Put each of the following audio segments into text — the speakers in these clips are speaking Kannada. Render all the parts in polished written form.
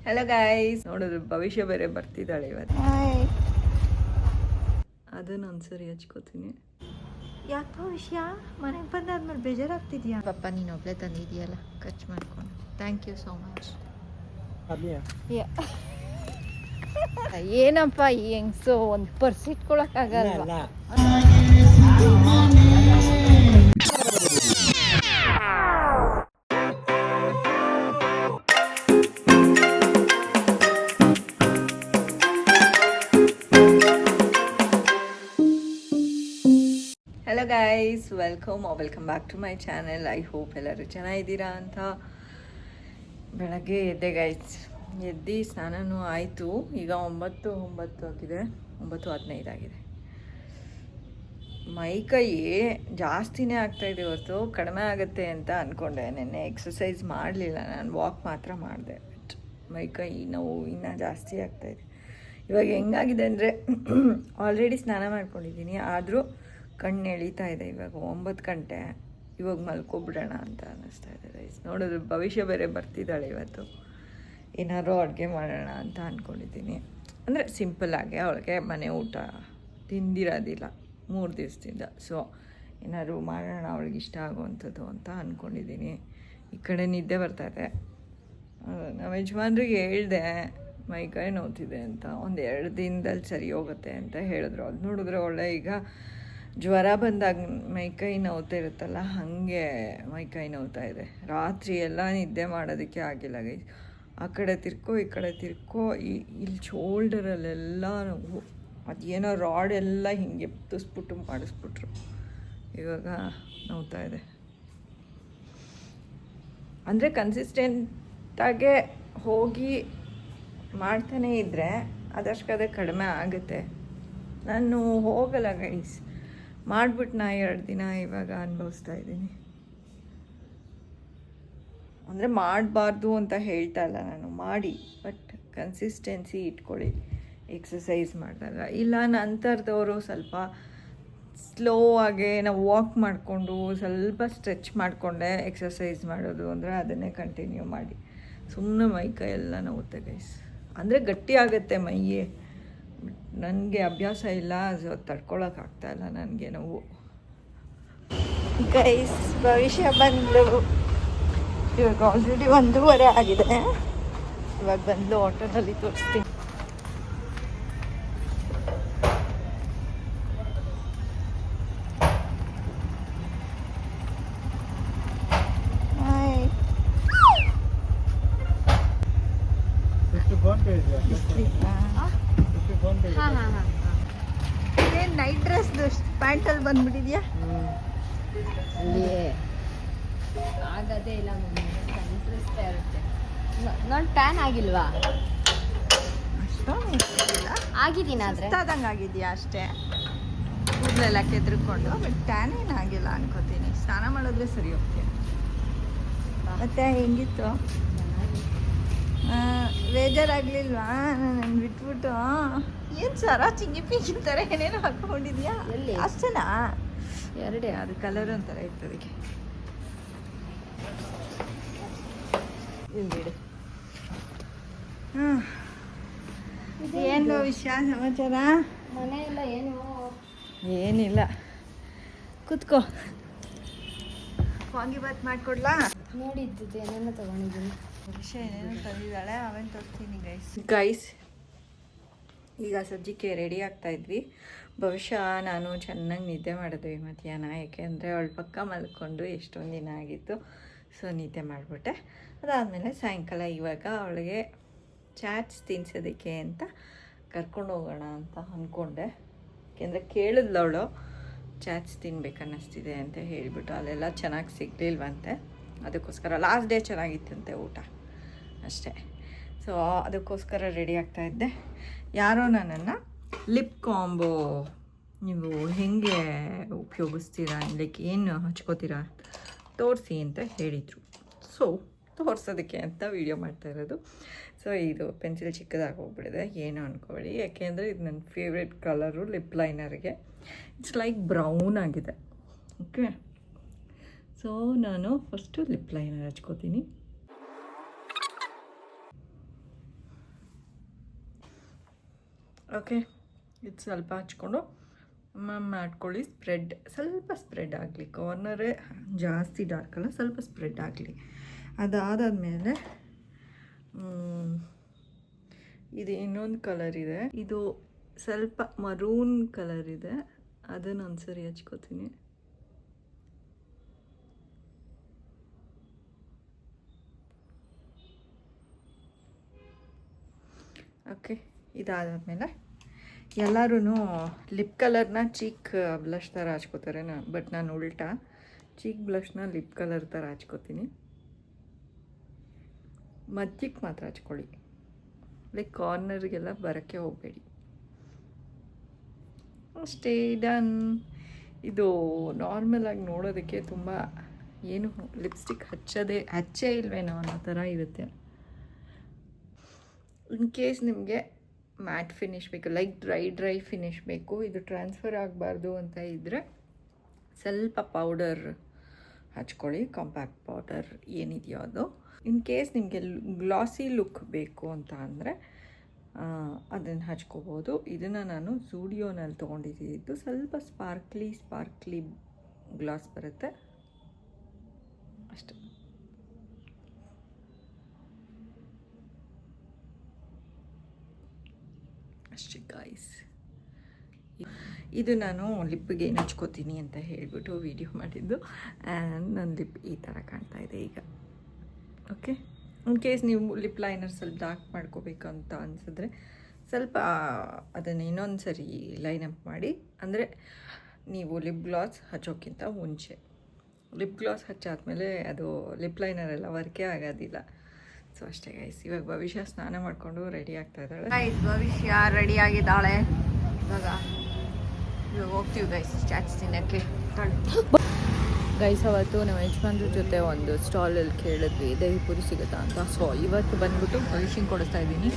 ಹಲೋ ಗೈಸ್, ನೋಡಿದ್ರು ಭವಿಷ್ಯ ಬೇರೆ ಬರ್ತಿದ್ದಾಳೆ ಇವತ್ತು. ಅದನ್ನು ಒಂದ್ಸರಿ ಹಚ್ಕೋತೀನಿ. ಯಾಕೆ ಭವಿಷ್ಯ ಮನೆಗೆ ಬಂದಾದ್ಮೇಲೆ ಬೇಜಾರಾಗ್ತಿದ್ಯಾ? ಪಾಪ ನೀನು ಒಬ್ಳೆ ತಂದಿದ್ಯಲ್ಲ, ಖರ್ಚು ಮಾಡ್ಕೊಂಡು. Thank you so much. ಏನಪ್ಪ ಈ ಹೆಂಗ್ಸು ಒಂದು ಪರ್ಸ್ ಇಟ್ಕೊಳಕ್ಕಾಗಲ್ಲ. Hello guys, welcome back to my channel. I hope ಎಲ್ಲರೂ ಚೆನ್ನಾಗಿದ್ದೀರಾ ಅಂತ. ಬೆಳಗ್ಗೆ ಎದ್ದೆ ಗೈಸ್, ಎದ್ದು ಸ್ನಾನನೂ ಆಯಿತು. ಈಗ 9 ಆಗಿದೆ, 9:15 ಆಗಿದೆ. ಮೈಕೈ ಜಾಸ್ತಿನೇ ಆಗ್ತಾಯಿದೆ ಇವತ್ತು. ಕಡಿಮೆ ಆಗುತ್ತೆ ಅಂತ ಅಂದ್ಕೊಂಡೆ. ನೆನ್ನೆ ಎಕ್ಸಸೈಸ್ ಮಾಡಲಿಲ್ಲ, ನಾನು ವಾಕ್ ಮಾತ್ರ ಮಾಡಿದೆ. ಬಟ್ ಮೈಕೈ ನೋವು ಇನ್ನೂ ಜಾಸ್ತಿ ಆಗ್ತಾಯಿದೆ. ಇವಾಗ ಹೆಂಗಾಗಿದೆ ಅಂದರೆ ಆಲ್ರೆಡಿ ಸ್ನಾನ ಮಾಡ್ಕೊಂಡಿದ್ದೀನಿ, ಆದರೂ ಕಣ್ಣು ಎಳೀತಾ ಇದೆ. ಇವಾಗ 9 ಗಂಟೆ, ಇವಾಗ ಮಲ್ಕೊಬಿಡೋಣ ಅಂತ ಅನ್ನಿಸ್ತಾ ಇದೆ ಗೈಸ್. ನೋಡಿದ್ರು ಭವಿಷ್ಯ ಬೇರೆ ಬರ್ತಿದ್ದಾಳೆ ಇವತ್ತು. ಏನಾದ್ರು ಅಡುಗೆ ಮಾಡೋಣ ಅಂತ ಅಂದ್ಕೊಂಡಿದ್ದೀನಿ. ಅಂದರೆ ಸಿಂಪಲ್ಲಾಗಿ, ಅವಳಿಗೆ ಮನೆ ಊಟ ತಿಂದಿರೋದಿಲ್ಲ 3 ದಿವಸದಿಂದ. ಸೊ ಏನಾದ್ರು ಮಾಡೋಣ ಅವಳಿಗೆ ಇಷ್ಟ ಆಗುವಂಥದ್ದು ಅಂತ ಅಂದ್ಕೊಂಡಿದ್ದೀನಿ. ಈ ಕಡೆ ನಿದ್ದೆ ಬರ್ತಾಯಿದೆ. ನಮ್ಮ ಯಜಮಾನ್ರಿಗೆ ಹೇಳಿದೆ ಮೈಕೈ ನೋವ್ತಿದೆ ಅಂತ. 1-2 ದಿನದಲ್ಲಿ ಸರಿ ಹೋಗುತ್ತೆ ಅಂತ ಹೇಳಿದ್ರು. ಅದು ನೋಡಿದ್ರೆ ಒಳ್ಳೆ ಈಗ ಜ್ವರ ಬಂದಾಗ ಮೈಕೈ ನೋವ್ತಾ ಇರುತ್ತಲ್ಲ, ಹಾಗೆ ಮೈಕೈ ನೋವ್ತಾ ಇದೆ. ರಾತ್ರಿ ಎಲ್ಲ ನಿದ್ದೆ ಮಾಡೋದಕ್ಕೆ ಆಗಿಲ್ಲ ಗೈಸ್. ಆ ಕಡೆ ತಿರ್ಕೋ ಈ ಕಡೆ ತಿರ್ಕೋ, ಇಲ್ಲಿ ಶೋಲ್ಡರಲ್ಲೆಲ್ಲ ನೋವು. ಅದೇನೋ ರಾಡ್ ಎಲ್ಲ ಹಿಂಗೆ ತುಸ್ಬಿಟ್ಟು ಮಾಡಿಸ್ಬಿಟ್ರು. ಇವಾಗ ನೋವ್ತಾ ಇದೆ. ಅಂದರೆ ಕನ್ಸಿಸ್ಟೆಂಟಾಗೆ ಹೋಗಿ ಮಾಡ್ತಾನೇ ಇದ್ದರೆ ಅದಷ್ಟೇ ಕಡಿಮೆ ಆಗುತ್ತೆ. ನಾನು ಹೋಗಲ್ಲ ಗೈಸ್, ಮಾಡಿಬಿಟ್ಟು ನಾ 2 ದಿನ ಇವಾಗ ಅನುಭವಿಸ್ತಾ ಇದ್ದೀನಿ. ಅಂದರೆ ಮಾಡಬಾರ್ದು ಅಂತ ಹೇಳ್ತಾ ಇಲ್ಲ ನಾನು, ಮಾಡಿ, ಬಟ್ ಕನ್ಸಿಸ್ಟೆನ್ಸಿ ಇಟ್ಕೊಳ್ಳಿ ಎಕ್ಸಸೈಸ್ ಮಾಡಿದಾಗ. ಇಲ್ಲ ನಂತರದವರು ಸ್ವಲ್ಪ ಸ್ಲೋ ಆಗಿ ನಾವು ವಾಕ್ ಮಾಡಿಕೊಂಡು ಸ್ವಲ್ಪ ಸ್ಟ್ರೆಚ್ ಮಾಡಿಕೊಂಡೆ ಎಕ್ಸಸೈಸ್ ಮಾಡೋದು ಅಂದರೆ ಅದನ್ನೇ ಕಂಟಿನ್ಯೂ ಮಾಡಿ. ಸುಮ್ಮನೆ ಮೈಕೈ ಎಲ್ಲ ನೋವುತ್ತೆ ಗೈಸ್. ಅಂದರೆ ಗಟ್ಟಿ ಆಗುತ್ತೆ ಮೈಯೇ. ನನಗೆ ಅಭ್ಯಾಸ ಇಲ್ಲ, ಅದು ತಡ್ಕೊಳಕ್ಕಾಗ್ತಾಯಿಲ್ಲ ನನಗೆ ನೋವು. ಗೈಸ್, ಭವಿಷ್ಯ ಬಂದು ಇವಾಗ ಆಲ್ರೆಡಿ 1:15 ಆಗಿದೆ. ಇವಾಗ ಬಂದು ಆಟೋನಲ್ಲಿ ತೋರಿಸ್ತೀನಿ. ಏನು ನೈಟ್ ಡ್ರೆಸ್ ಪ್ಯಾಂಟಲ್ಲಿ ಬಂದ್ಬಿಟ್ಟಿದ್ಯಾ? ಆಗದೇ ಇಲ್ಲ, ಇಂಟ್ರೆಸ್ಟ್ ಇರುತ್ತೆ. ನಾನು ಟ್ಯಾನ್ ಆಗಿಲ್ವಾ? ಅಷ್ಟೊಂದು ಆಗಿದ್ದೀನಿ, ಆದರೆ ಸುಸ್ತಾದಂಗೆ ಆಗಿದೆಯಾ ಅಷ್ಟೇ. ಕೂದಲೆಲ್ಲ ಕೆದ್ರಿಕೊಂಡು, ಬಟ್ ಟ್ಯಾನ್ ಏನಾಗಿಲ್ಲ ಅನ್ಕೋತೀನಿ. ಸ್ನಾನ ಮಾಡಿದ್ರೆ ಸರಿ ಹೋಗ್ತೀನಿ. ಮತ್ತೆ ಹೆಂಗಿತ್ತು? ಬೇಜಾರಾಗಲಿಲ್ವಾ ನಾನು ಬಿಟ್ಬಿಟ್ಟು? ಏನು ಸರ ಚಿಂಗಿ ಪಿಂಗಿ ಥರ ಏನೇನು ಹಾಕ್ಕೊಂಡಿದ್ಯಾ? ಎಲ್ಲಿ? ಅಷ್ಟೇನಾ? 2 ಅದು ಕಲರ್ ಒಂಥರ ಇತ್ತು ಅದಕ್ಕೆ. ಇಲ್ಲಿ ಏನು ವಿಷಯ ಸಮಾಚಾರ? ಮನೆಯೆಲ್ಲ ಏನಿಲ್ಲ, ಕೂತ್ಕೋ. ವಾಂಗಿಬಾತ್ ಮಾಡಿಕೊಡ್ಲಾ? ನೋಡಿದ್ದು ಏನೇನೋ ತೊಗೊಂಡಿದ್ದೀನಿ. ವಿಷಯ ಏನೇನೋ ತಂದಿದ್ದಾಳೆ, ಅವೇನು ತೋರಿಸ್ತೀನಿ ಗೈಸ್. ಈಗ ಸದ್ಯಕ್ಕೆ ರೆಡಿ ಆಗ್ತಾಯಿದ್ವಿ. ಬಹುಶಃ ನಾನು ಚೆನ್ನಾಗಿ ನಿದ್ದೆ ಮಾಡಿದ್ವಿ ಮಧ್ಯಾಹ್ನ, ಯಾಕೆಂದರೆ ಅವಳ ಪಕ್ಕ ಮಲ್ಕೊಂಡು ಎಷ್ಟೊಂದು ದಿನ ಆಗಿತ್ತು. ಸೊ ನಿದ್ದೆ ಮಾಡಿಬಿಟ್ಟೆ. ಅದಾದಮೇಲೆ ಸಾಯಂಕಾಲ ಇವಾಗ ಅವಳಿಗೆ ಚಾಟ್ಸ್ ತಿನ್ಸೋದಕ್ಕೆ ಅಂತ ಕರ್ಕೊಂಡು ಹೋಗೋಣ ಅಂತ ಅಂದ್ಕೊಂಡೆ. ಯಾಕೆಂದರೆ ಕೇಳಿದ್ಲು ಅವಳು, ಚಾಟ್ಸ್ ತಿನ್ಬೇಕನ್ನಿಸ್ತಿದೆ ಅಂತ ಹೇಳಿಬಿಟ್ಟು. ಅಲ್ಲೆಲ್ಲ ಚೆನ್ನಾಗಿ ಸಿಗಲಿಲ್ವಂತೆ, ಅದಕ್ಕೋಸ್ಕರ ಲಾಸ್ಟ್ ಡೇ ಚೆನ್ನಾಗಿತ್ತಂತೆ ಊಟ ಅಷ್ಟೇ. ಸೊ ಅದಕ್ಕೋಸ್ಕರ ರೆಡಿ ಆಗ್ತಾಯಿದ್ದೆ. ಯಾರೋ ನನ್ನನ್ನು ಲಿಪ್ ಕಾಂಬೋ ನೀವು ಹೇಗೆ ಉಪಯೋಗಿಸ್ತೀರಾ, ಲೈಕ್ ಏನು ಹಚ್ಕೋತೀರಾ ತೋರಿಸಿ ಅಂತ ಹೇಳಿದರು. ಸೊ ತೋರಿಸೋದಕ್ಕೆ ಅಂತ ವೀಡಿಯೋ ಮಾಡ್ತಾಯಿರೋದು. ಸೊ ಇದು ಪೆನ್ಸಿಲ್ ಚಿಕ್ಕದಾಗಿ ಹೋಗ್ಬಿಟ್ಟಿದೆ, ಏನು ಅಂದ್ಕೊಳ್ಳಿ. ಯಾಕೆಂದರೆ ಇದು ನನ್ನ ಫೇವ್ರೆಟ್ ಕಲರು ಲಿಪ್ ಲೈನರ್ಗೆ. ಇಟ್ಸ್ ಲೈಕ್ ಬ್ರೌನ್ ಆಗಿದೆ. ಓಕೆ, ಸೊ ನಾನು ಫಸ್ಟು ಲಿಪ್ ಲೈನರ್ ಹಚ್ಕೋತೀನಿ. ಓಕೆ, ಇದು ಸ್ವಲ್ಪ ಹಚ್ಕೊಂಡು ಮಾಡ್ಕೊಳ್ಳಿ. ಸ್ವಲ್ಪ ಸ್ಪ್ರೆಡ್ ಆಗಲಿ, ಕಾರ್ನರೇ ಜಾಸ್ತಿ ಡಾರ್ಕ್ ಅಲ್ಲ, ಸ್ವಲ್ಪ ಸ್ಪ್ರೆಡ್ ಆಗಲಿ. ಅದಾದಮೇಲೆ ಇದು ಇನ್ನೊಂದು ಕಲರ್ ಇದೆ, ಇದು ಸ್ವಲ್ಪ ಮರೂನ್ ಕಲರ್ ಇದೆ, ಅದನ್ನು ಒಂದ್ಸರಿ ಹಚ್ಕೋತೀನಿ. ಓಕೆ, ಇದಾದಮೇಲೆ ಎಲ್ಲರೂ ಲಿಪ್ ಕಲರ್ನ ಚೀಕ್ ಬ್ಲಷ್ ಥರ ಹಚ್ಕೋತಾರೆ, ಬಟ್ ನಾನು ಉಲ್ಟಾ ಚೀಕ್ ಬ್ಲಷ್ನ ಲಿಪ್ ಕಲರ್ ಥರ ಹಚ್ಕೋತೀನಿ. ಮಧ್ಯಕ್ಕೆ ಮಾತ್ರ ಹಚ್ಕೊಳ್ಳಿ, ಲೈಕ್ ಕಾರ್ನರ್ಗೆಲ್ಲ ಬರೋಕ್ಕೆ ಹೋಗಬೇಡಿ. ಅಷ್ಟೇ, ಡನ್. ಇದು ನಾರ್ಮಲಾಗಿ ನೋಡೋದಕ್ಕೆ ತುಂಬ ಏನು ಲಿಪ್ಸ್ಟಿಕ್ ಹಚ್ಚೇ ಇಲ್ವೇನೋ ಅನ್ನೋ ಥರ ಇರುತ್ತೆ. ಇನ್ ಕೇಸ್ ನಿಮಗೆ ಮ್ಯಾಟ್ ಫಿನಿಶ್ ಬೇಕು, ಲೈಕ್ ಡ್ರೈ ಫಿನಿಶ್ ಬೇಕು, ಇದು ಟ್ರಾನ್ಸ್ಫರ್ ಆಗಬಾರ್ದು ಅಂತ ಇದ್ದರೆ ಸ್ವಲ್ಪ ಪೌಡರ್ ಹಚ್ಕೊಳ್ಳಿ, ಕಾಂಪ್ಯಾಕ್ಟ್ ಪೌಡರ್ ಏನಿದೆಯೋ ಅದು. ಇನ್ ಕೇಸ್ ನಿಮಗೆ ಗ್ಲಾಸಿ ಲುಕ್ ಬೇಕು ಅಂತ ಅಂದರೆ ಅದನ್ನು ಹಚ್ಕೋಬೋದು. ಇದನ್ನು ನಾನು ಝೂಡಿಯೋನಲ್ಲಿ ತೊಗೊಂಡಿದ್ದು, ಸ್ವಲ್ಪ ಸ್ಪಾರ್ಕ್ಲಿ ಗ್ಲಾಸ್ ಬರುತ್ತೆ ಅಷ್ಟೆ. ಅಷ್ಟೇ ಗಾಯ್ಸ್. ಇದು ನಾನು ಲಿಪ್ಪಿಗೆ ಏನು ಹಚ್ಕೋತೀನಿ ಅಂತ ಹೇಳಿಬಿಟ್ಟು ವಿಡಿಯೋ ಮಾಡಿದ್ದು. ಆ್ಯಂಡ್ ನನ್ನ ಲಿಪ್ ಈ ಥರ ಕಾಣ್ತಾ ಇದೆ ಈಗ. ಓಕೆ, ಇನ್ ಕೇಸ್ ನೀವು ಲಿಪ್ ಲೈನರ್ ಸ್ವಲ್ಪ ಡಾರ್ಕ್ ಮಾಡ್ಕೋಬೇಕಂತ ಅನಿಸಿದ್ರೆ ಸ್ವಲ್ಪ ಅದನ್ನು ಇನ್ನೊಂದು ಸರಿ ಲೈನಪ್ ಮಾಡಿ. ಅಂದರೆ ನೀವು ಲಿಪ್ ಗ್ಲಾಸ್ ಹಚ್ಚೋಕ್ಕಿಂತ ಮುಂಚೆ. ಲಿಪ್ ಗ್ಲಾಸ್ ಹಚ್ಚಾದ್ಮೇಲೆ ಅದು ಲಿಪ್ ಲೈನರ್ ಎಲ್ಲ ವರ್ಕೇ ಆಗೋದಿಲ್ಲ. ಸೊ ಅಷ್ಟೇ ಗೈಸ್. ಇವಾಗ ಭವಿಷ್ಯ ಸ್ನಾನ ಮಾಡಿಕೊಂಡು ರೆಡಿ ಆಗ್ತಾ ಇದ್ದಾಳೆ. ಗೈಸ್, ಭವಿಷ್ಯ ರೆಡಿ ಆಗಿದ್ದಾಳೆ. ಇವಾಗ ಹೋಗ್ತೀವಿ ಗೈಸ್ ಚಾಟ್ಸ್ ತಿನ್ನೋಕ್ಕೆ. ಗೈಸ್, ಅವತ್ತು ನಮ್ಮ ಯಜಮಾನ್ರ ಜೊತೆ ಒಂದು ಸ್ಟಾಲಲ್ಲಿ ಕೇಳಿದ್ವಿ ದಹಿಪುರಿ ಸಿಗುತ್ತಾ ಅಂತ. ಸೊ ಇವತ್ತು ಬಂದ್ಬಿಟ್ಟು ಭವಿಷ್ಯಂಗೆ ಕೊಡಿಸ್ತಾ ಇದ್ದೀನಿ.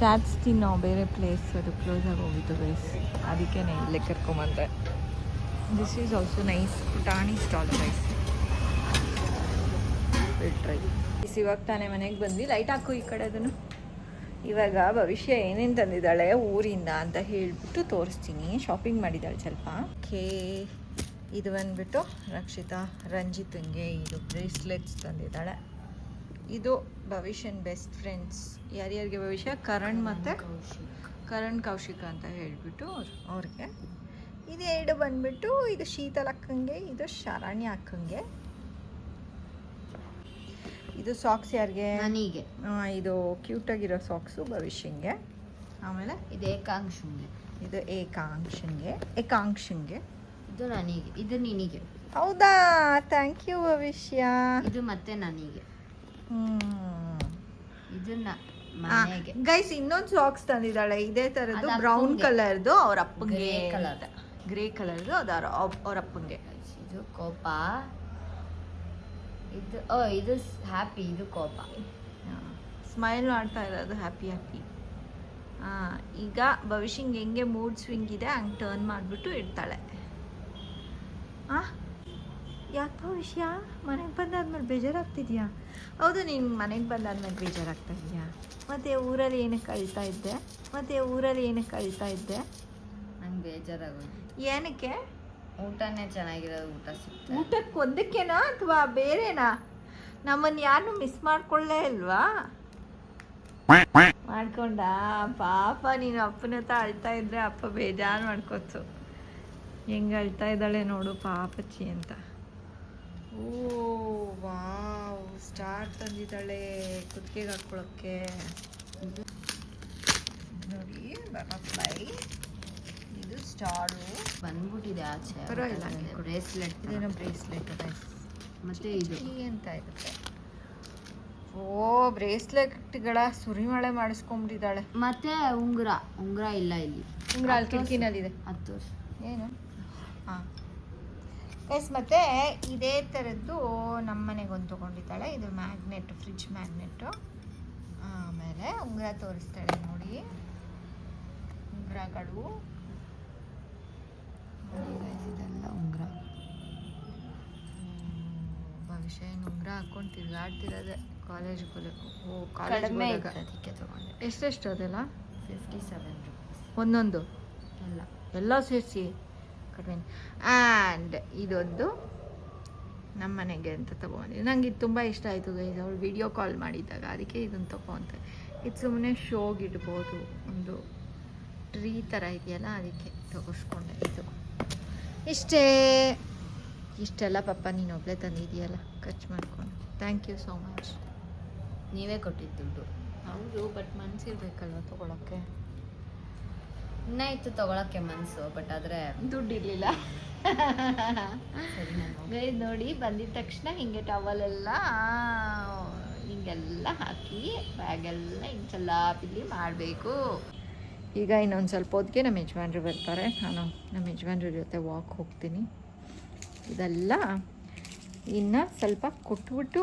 ಚಾಟ್ಸ್ ತಿನ್ನೋ ಬೇರೆ ಪ್ಲೇಸ್ ಅದು ಕ್ಲೋಸ್ ಆಗಿ ಹೋಗಿತ್ತು ಗೈಸ್, ಅದಕ್ಕೆ ಇಲ್ಲೇ ಕರ್ಕೊಂಬಂದೆ. ದಿಸ್ ಈಸ್ ಆಲ್ಸೋ ನೈಸ್ ಪುಟಾಣಿ ಸ್ಟಾಲ್ ಗೈಸ್, ಟ್ರೈ. ಇವಾಗ ತಾನೇ ಮನೆಗೆ ಬಂದು ಲೈಟ್ ಹಾಕು ಈ ಕಡೆ ಅದನ್ನು. ಇವಾಗ ಭವಿಷ್ಯ ಏನೇನು ತಂದಿದ್ದಾಳೆ ಊರಿಂದ ಅಂತ ಹೇಳಿಬಿಟ್ಟು ತೋರಿಸ್ತೀನಿ. ಶಾಪಿಂಗ್ ಮಾಡಿದ್ದಾಳೆ ಸ್ವಲ್ಪ. ಓಕೆ, ಇದು ಬಂದ್ಬಿಟ್ಟು ರಂಜಿತಂಗೆ ಇದು ಬ್ರೇಸ್ಲೆಟ್ಸ್ ತಂದಿದ್ದಾಳೆ. ಇದು ಭವಿಷ್ಯನ್ ಬೆಸ್ಟ್ ಫ್ರೆಂಡ್ಸ್. ಯಾರ್ಯಾರಿಗೆ ಭವಿಷ್ಯ? ಕರಣ್ ಮತ್ತು ಕೌಶಿಕ ಅಂತ ಹೇಳಿಬಿಟ್ಟು ಅವ್ರಿಗೆ. ಇದು ಎರಡು ಬಂದ್ಬಿಟ್ಟು ಇದು ಶೀತಲ್ ಅಕ್ಕಂಗೆ, ಇದು ಶರಣ್ಯ ಅಕ್ಕಂಗೆ. ಇದು ಸಾಕ್ಸ್ ಯಾರಿಗೆ? ನನಗೆ. ಇದು ಕ್ಯೂಟಾಗಿರೋ ಸಾಕ್ಸು ಭವಿಷ್ಯಂಗೆ. ಆಮೇಲೆ ಇದು ಏಕಾಂಕ್ಷಂಗೆ. ಇದು ನನಗೆ, ಇದು ನಿನಗೆ. ಹೌದಾ, ಥ್ಯಾಂಕ್ ಯು ಭವಿಷ್ಯ. ಇದು ಮತ್ತೆ ನನಗೆ. ಇದನ್ನ ಮನೆಗೆ. ಗೈಸ್, ಇನ್ನೊಂದು ಸಾಕ್ಸ್ ತಂದಿದ್ದಾಳೆ ಇದೇ ಥರದ್ದು, ಬ್ರೌನ್ ಕಲರ್ದು. ಅವ್ರ ಅಪ್ಪಂಗೆ ಗ್ರೇ ಕಲರ್ದು, ಅದು ಅವ್ರ ಅಪ್ಪಂಗೆ. ಇದು ಕೋಪ, ಇದು ಹ್ಯಾಪಿ, ಇದು ಕೋಪ. ಸ್ಮೈಲ್ ಮಾಡ್ತಾ ಇರೋದು ಹ್ಯಾಪಿ. ಈಗ ಭವಿಷ್ಯಂಗೆ ಹೆಂಗೆ ಮೂಡ್ ಸ್ವಿಂಗ್ ಇದೆ ಹಂಗೆ ಟರ್ನ್ ಮಾಡಿಬಿಟ್ಟು ಇಡ್ತಾಳೆ. ಯಾಕೆ ಭವಿಷ್ಯ ಮನೆಗೆ ಬಂದಾದ್ಮೇಲೆ ಬೇಜಾರಾಗ್ತಿದ್ಯಾ? ಹೌದು, ನೀನು ಮನೆಗೆ ಬಂದಾದ್ಮೇಲೆ ಬೇಜಾರಾಗ್ತಾ ಇದೆಯಾ? ಮತ್ತು ಊರಲ್ಲಿ ಏನಕ್ಕೆ ಅಳ್ತಾ ಇದ್ದೆ? ನಂಗೆ ಬೇಜಾರಾಗೋದು. ಏನಕ್ಕೆ? ಊಟನೇ ಚೆನ್ನಾಗಿರೋದು, ಊಟ ಸಿಗ್ತದೆ. ಊಟಕ್ಕೆ ಒಂದಕ್ಕೇನಾ ಅಥವಾ ಬೇರೆನಾ? ನಮ್ಮನ್ನು ಯಾರು ಮಿಸ್ ಮಾಡ್ಕೊಳ್ಳೇ ಇಲ್ವಾ? ಮಾಡ್ಕೊಂಡ ಪಾಪ. ನೀನು ಅಪ್ಪನ ಹತ್ರ ಅಳ್ತಾ ಇದ್ರೆ ಅಪ್ಪ ಬೇಜಾರು ಮಾಡ್ಕೋತು. ಹೆಂಗೆ ಅಳ್ತಾ ಇದ್ದಾಳೆ ನೋಡು ಪಾಪಚ್ಚಿ ಅಂತ. ಓ ವಾವ್, ಸ್ಟಾರ್ ತಂದಿದ್ದಾಳೆ ಕುತ್ತಿಗೆಗೆ ಹಾಕ್ಕೊಳ್ಳೋಕ್ಕೆ. ನೋಡಿ, ಬಟರ್ಫ್ಲೈ. ಇದು ಸ್ಟಾರು ಬಂದ್ಬಿಟ್ಟಿದೆ ಆಚೆ. ಪರವಾಗಿಲ್ಲ, ಬ್ರೇಸ್ಲೆಟ್. ಇದೇನೋ ಬ್ರೇಸ್ಲೆಟ್ ಮತ್ತೆ ಇದು ಅಂತ ಇರುತ್ತೆ. ಓ, ಬ್ರೇಸ್ಲೆಟ್ಗಳ ಸುರಿಮಳೆ ಮಾಡಿಸ್ಕೊಂಡ್ಬಿಟ್ಟಿದ್ದಾಳೆ. ಮತ್ತೆ ಉಂಗುರ ಇಲ್ಲ ಇಲ್ಲಿ. ಉಂಗುರ ಅಲ್ಲಿ ಕಿಟಕಿನಲ್ಲಿದೆ. 10 ವರ್ಷ. ಏನು? ಹಾಂ ಗೈಸ್, ಮತ್ತೆ ಇದೇ ಥರದ್ದು ನಮ್ಮ ಮನೆಗೆ ಒಂದು ತೊಗೊಂಡಿದ್ದಾಳೆ. ಇದು ಮ್ಯಾಗ್ನೆಟ್, ಫ್ರಿಡ್ಜ್ ಮ್ಯಾಗ್ನೆಟ್ಟು. ಆಮೇಲೆ ಉಂಗುರ ತೋರಿಸ್ತಾಳೆ ನೋಡಿ, ಉಂಗುರಗಳು. ಇದೆಲ್ಲ ಉಂಗುರ. ಭವಿಷ್ಯ ಏನು ಉಂಗುರ ಹಾಕ್ಕೊಂಡು ತಿರುಗಾಡ್ತಿರೋದೆ ಕಾಲೇಜ್ಗೆ. ಕಡಿಮೆ ಇತ್ತು ಅದಕ್ಕೆ ತೊಗೊಂಡೆ. ಎಷ್ಟೆಷ್ಟು ಅದೆಲ್ಲ? 57 ರೂಪೀಸ್. ಒಂದೊಂದು ಎಲ್ಲ ಎಲ್ಲ ಸೇರಿಸಿ ಕಡಿಮೆ. ಆ್ಯಂಡ್ ಇದೊಂದು ನಮ್ಮ ಮನೆಗೆ ಅಂತ ತೊಗೊಂಡಿದ್ದೆ. ನಂಗೆ ಇದು ತುಂಬ ಇಷ್ಟ ಆಯಿತು ಗೈಸ್. ಅವಳು ವಿಡಿಯೋ ಕಾಲ್ ಮಾಡಿದ್ದಾಗ ಅದಕ್ಕೆ ಇದನ್ನು ತೊಗೊಂತೆ. ಇದು ಸುಮ್ಮನೆ ಶೋಗೆ ಇಡ್ಬೋದು, ಒಂದು ಟ್ರೀ ಥರ ಇದೆಯಲ್ಲ ಅದಕ್ಕೆ ತಗೋಸ್ಕೊಂಡೆ. ಇದು ಇಷ್ಟೆಲ್ಲ ಪಪ್ಪ ನೀನು ಒಬ್ಬಳೇ ತಂದಿದೆಯಲ್ಲ ಖರ್ಚು ಮಾಡಿಕೊಂಡು. Thank you so much. ನೀವೇ ಕೊಟ್ಟಿದ್ದು ದುಡ್ಡು. ಹೌದು, ಬಟ್ ಮನಸ್ಸಿರ್ಬೇಕಲ್ವ ತೊಗೊಳಕ್ಕೆ. ಇನ್ನಾಯ್ತು ತಗೊಳಕ್ಕೆ ಮನಸ್ಸು, ಬಟ್ ಆದರೆ ದುಡ್ಡು ಇರಲಿಲ್ಲ. ಸರಿ ನಾನು ಗೈಸ್ ನೋಡಿ, ಬಂದಿದ ತಕ್ಷಣ ಹಿಂಗೆ ಟವಲೆಲ್ಲ ಹಿಂಗೆಲ್ಲ ಹಾಕಿ ಬ್ಯಾಗೆಲ್ಲ ಹಿಂಗೆ ಚಲ್ಲಾಪಿಲ್ಲಿ ಮಾಡಬೇಕು. ಈಗ ಇನ್ನೊಂದು ಸ್ವಲ್ಪ ಹೊತ್ತಿಗೆ ನಮ್ಮ ಯಜಮಾನ್ರು ಬರ್ತಾರೆ. ನಾನು ನಮ್ಮ ಯಜಮಾನ್ರ ಜೊತೆ ವಾಕ್ ಹೋಗ್ತೀನಿ. ಇದೆಲ್ಲ ಇನ್ನು ಸ್ವಲ್ಪ ಕೊಟ್ಬಿಟ್ಟು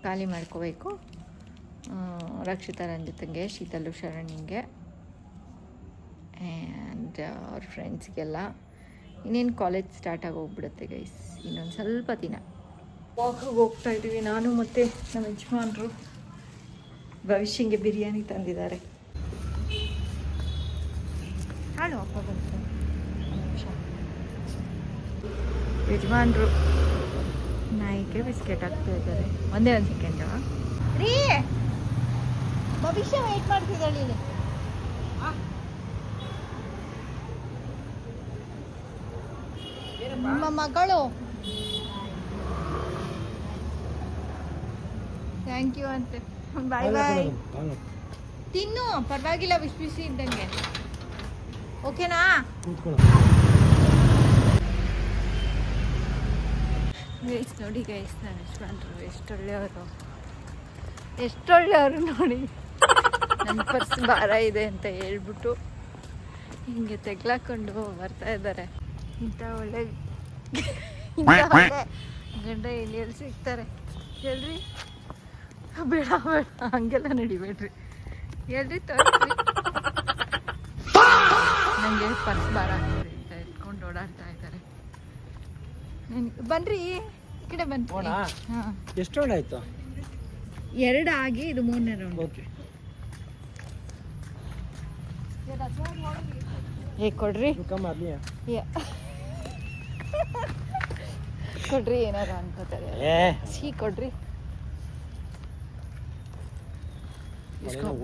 ಖಾಲಿ ಮಾಡ್ಕೋಬೇಕು. ರಕ್ಷಿತಾ ರಂಜಿತಂಗೆ, ಶೀತಲು ಶರಣ್ಯಂಗೆ ಆ್ಯಂಡ್ ಅವ್ರ ಫ್ರೆಂಡ್ಸ್ಗೆಲ್ಲ. ಇನ್ನೇನು ಕಾಲೇಜ್ ಸ್ಟಾರ್ಟ್ ಆಗೋಗ್ಬಿಡುತ್ತೆ ಗೈಸ್, ಇನ್ನೊಂದು ಸ್ವಲ್ಪ ದಿನ. ವಾಕಿಗೆ ಹೋಗ್ತಾ ಇದ್ದೀವಿ ನಾನು ಮತ್ತು ನಮ್ಮ ಯಜಮಾನ್ರು. ಭವಿಷ್ಯಂಗೆ ಬಿರಿಯಾನಿ ತಂದಿದ್ದಾರೆ. ಹಾಳು ಅಪ್ಪ ಬಂತು. ಯಜಮಾನ್ರು ನಾಯಿಗೆ ಬಿಸ್ಕೆಟ್ ಹಾಕ್ತಾ ಇದ್ದಾರೆ. ಒಂದೇ ಒಂದು ಸೆಕೆಂಡು ರೀ. ಭವಿಷ್ಯ ವೆಯ್ಟ್ ಮಾಡ್ತಿದ್ದಾಳೆ ಇಲ್ಲಿ. ನಮ್ಮ ಮಗಳು ಥ್ಯಾಂಕ್ ಯು ಅಂತೆ. ಬಾಯ್ ಬಾಯ್. ತಿನ್ನು, ಪರವಾಗಿಲ್ಲ, ಬಿಸಿ ಬಿಸಿ ಇದ್ದಂಗೆ. ಓಕೆನಾ? ಗೈಸ್ ನೋಡಿ ಗೈಸ್, ನಾನು ಯಜಮಾನ್ರು ಎಷ್ಟೊಳ್ಳೆಯವರು ನೋಡಿ. ನನ್ನ ಪರ್ಸ್ ಭಾರ ಇದೆ ಅಂತ ಹೇಳ್ಬಿಟ್ಟು ಹಿಂಗೆ ತೆಗ್ಲಾಕೊಂಡು ಬರ್ತಾ ಇದ್ದಾರೆ. ಇಂಥ ಒಳ್ಳೆ ಗಂಡ ಎಲ್ಲಿ ಸಿಗ್ತಾರೆ ಹೇಳ್ರಿ? ಬೇಡ ಬೇಡ ಹಂಗೆಲ್ಲ ನಡಿಬೇಡ್ರಿ ಹೇಳ್ರಿ. ತೋರಿಸ್ರಿ, ನನಗೆ ಪರ್ಸ್ ಭಾರ ಆಗ್ತದೆ ಅಂತ ಎತ್ಕೊಂಡು ಓಡಾಡ್ತಾ ಇದ್ದಾರೆ. ಬನ್ರಿ ಈ ಕಡೆ ಬನ್ರಿ. ಹಾಂ, ಎಷ್ಟು ರೌಂಡ್ ಆಯ್ತು? 2 ಆಗಿ ಇದು 3ನೇ ರೌಂಡ್. ಓಕೆ. ಕೊಡ್ರಿ ಕೊಡ್ರಿ, ಏನಾರ ಅನ್ಕೋತಾರೆ. ಕೊಡ್ರಿ.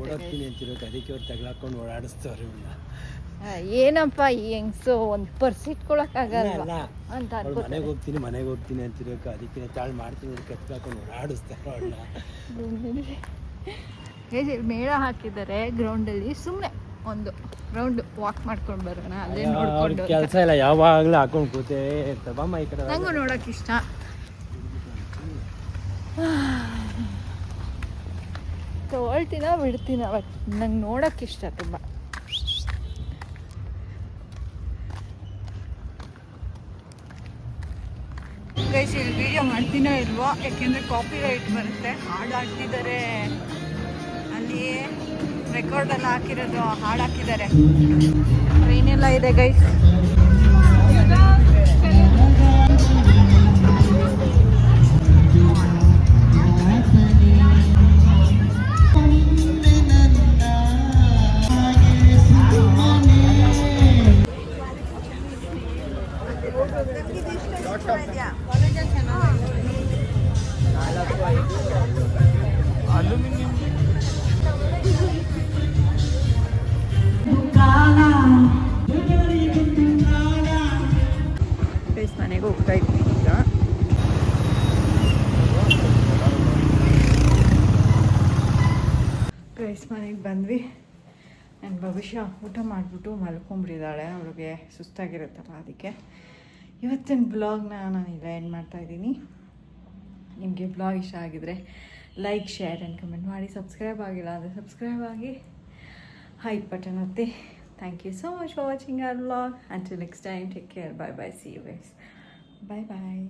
ಓಡಾಡ್ತೀನಿ ಅಂತಿರೋಕೆ ಅದಕ್ಕೆ ಅವ್ರು ತಗ್ಲಾಕೊಂಡು ಓಡಾಡಿಸ್ತಾರೆ. ಏನಪ್ಪ ಈ ಹೆಂಗ್ಸು ಒಂದು ಪರ್ಸ್ ಇಟ್ಕೊಳಕ್ಕಾಗಲ್ಲ ಅಂತ ಮನೆಗೆ ಹೋಗ್ತೀನಿ ಅಂತಿರೋಕೆ ಅದಕ್ಕೆ ತಾಳು ಮಾಡ್ತೀನಿ ಕತ್ಲಾಕೊಂಡು ಓಡಾಡಿಸ್ತಾರೆ ಅವಳನ್ನ. ಮೇಳ ಹಾಕಿದ್ದಾರೆ ಗ್ರೌಂಡಲ್ಲಿ. ಸುಮ್ಮನೆ ಒಂದು ರೌಂಡ್ ವಾಕ್ ಮಾಡ್ಕೊಂಡು ಬರೋಣ, ಅಲ್ಲೇ ನೋಡ್ಕೊಂಡು. ಕೆಲಸ ಇಲ್ಲ, ಯಾವಾಗಲೂ ಹಾಕೊಂಡು ಕೂತೇ ಇರ್ತಾರೆ. ಬಾಮ್ಮ ಈ ಕಡೆ. ನಂಗೂ ನೋಡೋಕೆ ಇಷ್ಟ. ತೊಗೊಳ್ತೀನ ಬಿಡ್ತೀನ, ಬಟ್ ನಂಗೆ ನೋಡೋಕೆ ಇಷ್ಟ ತುಂಬ. ಗೈಸ್, ಇಲ್ಲಿ ವಿಡಿಯೋ ಮಾಡ್ತೀನೋ ಇಲ್ವೋ, ಯಾಕೆಂದರೆ ಕಾಪಿ ರೈಟ್ ಬರುತ್ತೆ. ಹಾಡು ಹಾಡ್ತಿದ್ದಾರೆ ಅಲ್ಲಿ, ರೆಕಾರ್ಡೆಲ್ಲ ಹಾಕಿರೋದು ಹಾಡು ಹಾಕಿದ್ದಾರೆ. ಟ್ರೈನೆಲ್ಲ ಇದೆ ಗೈಸ್. ಮನೆಗೆ ಹೋಗ್ತಾ ಇದ್ವಿ ಈಗ. ಗೈಸ್ ಮನೆಗೆ ಬಂದ್ವಿ. ನನ್ನ ಭವಿಷ್ಯ ಊಟ ಮಾಡಿಬಿಟ್ಟು ಮಲ್ಕೊಂಬಿಟ್ಟಿದ್ದಾಳೆ. ಅವಳಿಗೆ ಸುಸ್ತಾಗಿರುತ್ತಲ್ಲ, ಅದಕ್ಕೆ ಇವತ್ತಿನ ಬ್ಲಾಗ್ನ ನಾನು ಇಲ್ಲ ಎಂಡ್ ಮಾಡ್ತಾಯಿದ್ದೀನಿ. ನಿಮಗೆ ಬ್ಲಾಗ್ ಇಷ್ಟ ಆಗಿದರೆ ಲೈಕ್, ಶೇರ್ ಆ್ಯಂಡ್ ಕಮೆಂಟ್ ಮಾಡಿ. ಸಬ್ಸ್ಕ್ರೈಬ್ ಆಗಿಲ್ಲ ಅಂದರೆ ಸಬ್ಸ್ಕ್ರೈಬ್ ಆಗಿ, ಹೈಪ್ ಬಟನ್ ಒತ್ತಿ. Thank you so much for watching our vlog. Until next time, take care. Bye bye. See you guys. Bye bye.